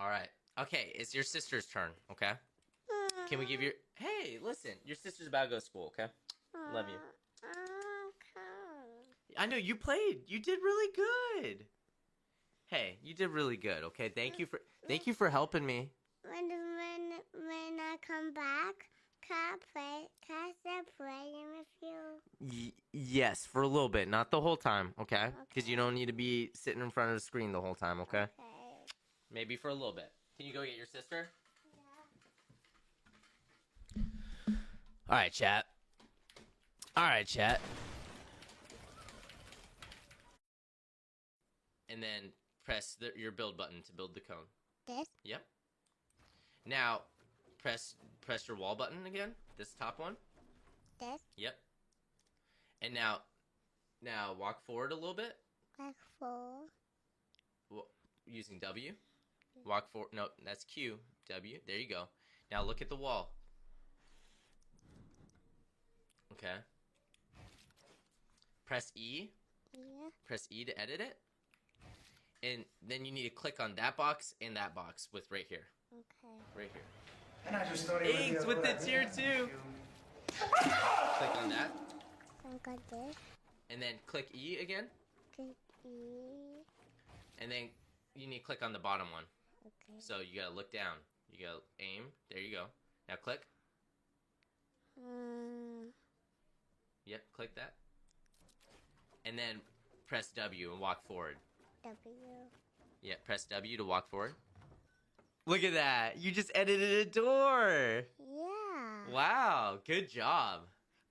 All right. Okay, it's your sister's turn, okay? Can we give your... Hey, listen, your sister's about to go to school, okay? Love you. I know, you played. You did really good. Hey, you did really good, okay? Thank you for helping me. When I come back, can I start playing with you? Yes, for a little bit, not the whole time, okay? Because you don't need to be sitting in front of the screen the whole time, okay? Maybe for a little bit. Can you go get your sister? All right, chat. All right, chat. And then press your build button to build the cone. This? Yep. Now, press your wall button again. This top one. This? Yep. And now walk forward a little bit. Like 4. Using W. Walk forward. No, that's Q. W. There you go. Now look at the wall. Okay. Press E. Yeah. Press E to edit it. And then you need to click on that box and that box with right here. Okay. Right here. And I just thought he would Eggs be with the able to- tier 2. Click on that. So I got this. And then click E again. Click E. And then you need to click on the bottom one. Okay. So you gotta look down. You gotta aim. There you go. Now click. Yep, click that. And then press W and walk forward. W. Yeah, press W to walk forward. Look at that. You just edited a door. Yeah. Wow, good job.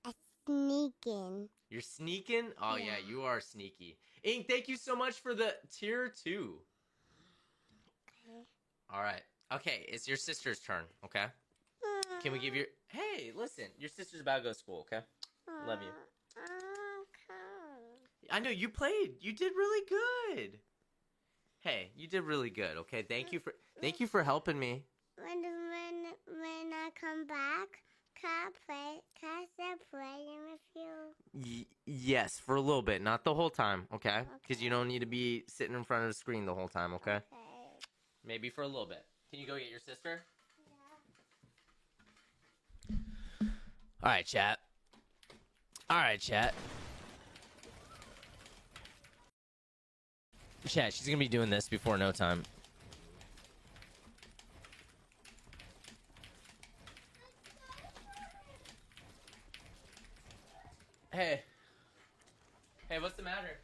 I'm sneaking. You're sneaking? Oh, yeah, Yeah. you are sneaky. Ink, thank you so much for the tier 2. Okay. All right. Okay, it's your sister's turn, okay? Can we give your... Hey, listen, your sister's about to go to school, okay? Love you. I know, you played. You did really good. Hey, you did really good, okay? Thank you for helping me. When I come back, can I start playing with you? Yes, for a little bit, not the whole time, okay? Because you don't need to be sitting in front of the screen the whole time, okay? Maybe for a little bit. Can you go get your sister? All right, chat. All right, chat. Chat, she's gonna be doing this before no time. Hey. Hey, what's the matter?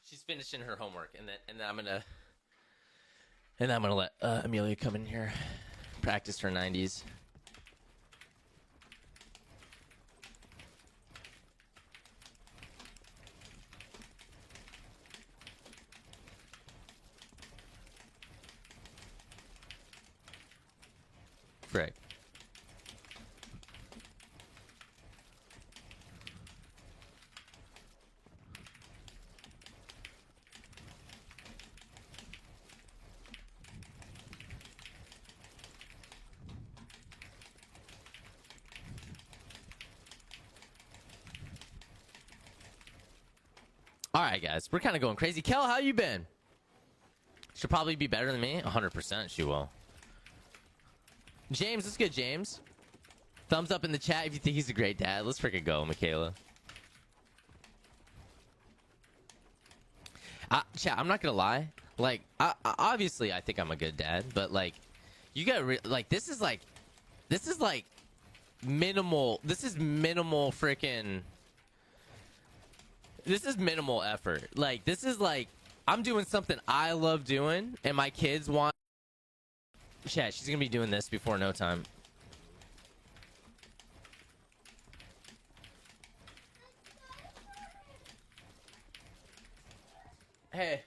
She's finishing her homework, and then I'm gonna let Amelia come in here, practice her 90s. Frick. All right, guys, we're kind of going crazy. Kel, how you been? She'll probably be better than me. 100% she will. James, let's get James. Thumbs up in the chat if you think he's a great dad. Let's freaking go, Michaela. Chat, I'm not gonna lie. Like, obviously, I think I'm a good dad, but like, you gotta like, this is like minimal. This is minimal freaking. This is minimal effort. Like, this is like, I'm doing something I love doing, and my kids want. Chat, she's gonna be doing this before no time. Hey.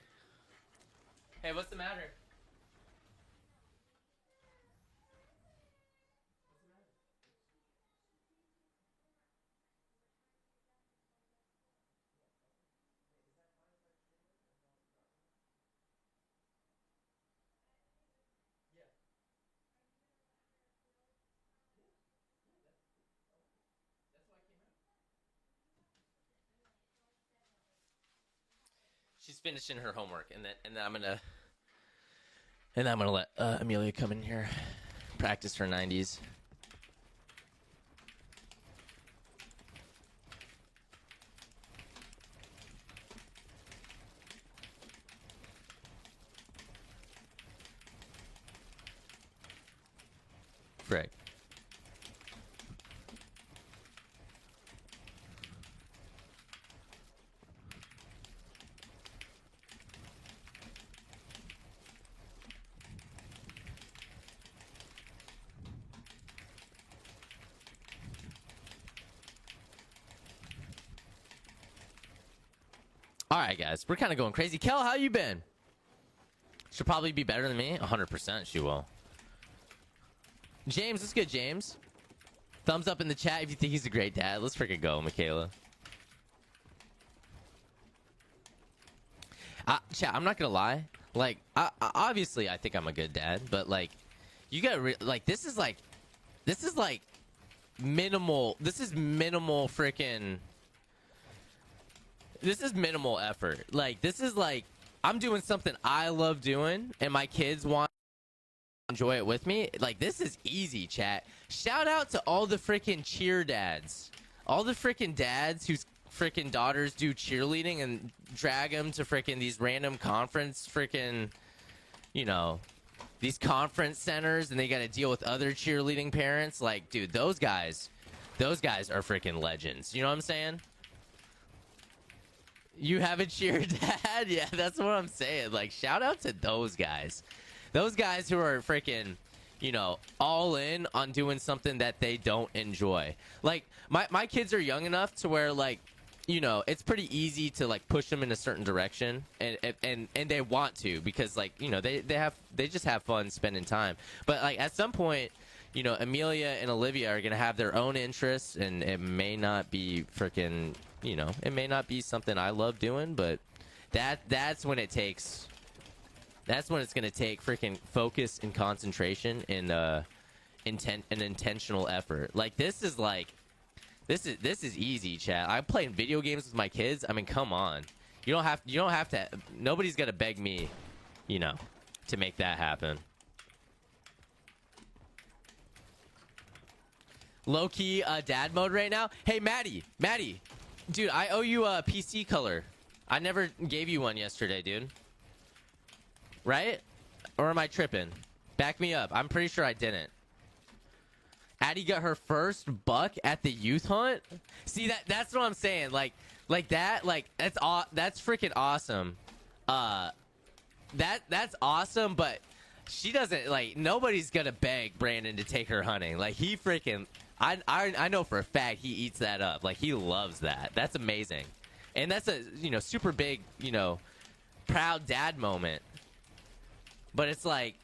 Hey, what's the matter? She's finishing her homework, and then I'm gonna let Amelia come in here, practice her 90s. Frick. All right, guys, we're kind of going crazy. Kel, how you been? She'll probably be better than me. 100% she will. James, let's get James. Thumbs up in the chat if you think he's a great dad. Let's freaking go, Michaela. Chat, I'm not gonna lie. Like, obviously, I think I'm a good dad, but like, you gotta like, this is like minimal. This is minimal freaking. This is minimal effort. Like, this is like, I'm doing something I love doing, and my kids want to enjoy it with me. Like, this is easy, chat. Shout out to all the freaking cheer dads. All the freaking dads whose freaking daughters do cheerleading and drag them to freaking these random conference freaking, you know, these conference centers, and they got to deal with other cheerleading parents. Like, dude, those guys are freaking legends. You know what I'm saying? You have a cheer dad? Yeah, that's what I'm saying. Like, shout out to those guys. Those guys who are freaking, you know, all in on doing something that they don't enjoy. Like, my kids are young enough to where, like, you know, it's pretty easy to, like, push them in a certain direction. And they want to because, like, you know, they just have fun spending time. But, like, at some point, you know, Amelia and Olivia are going to have their own interests, and it may not be freaking... You know, it may not be something I love doing, but that's when it takes. That's when it's gonna take freaking focus and concentration and an intentional effort. Like, this is easy, chat. I'm playing video games with my kids. I mean, come on. You don't have to. Nobody's gonna beg me, you know, to make that happen. Low key dad mode right now. Hey, Maddie. Dude, I owe you a PC color. I never gave you one yesterday, dude. Right? Or am I tripping? Back me up. I'm pretty sure I didn't. Addie got her first buck at the youth hunt. See, that's what I'm saying. Like that's freaking awesome. That's awesome, but she doesn't, like, nobody's gonna beg Brandon to take her hunting. Like, he freaking, I know for a fact he eats that up. Like, he loves that. That's amazing. And that's a, you know, super big, you know, proud dad moment. But it's like,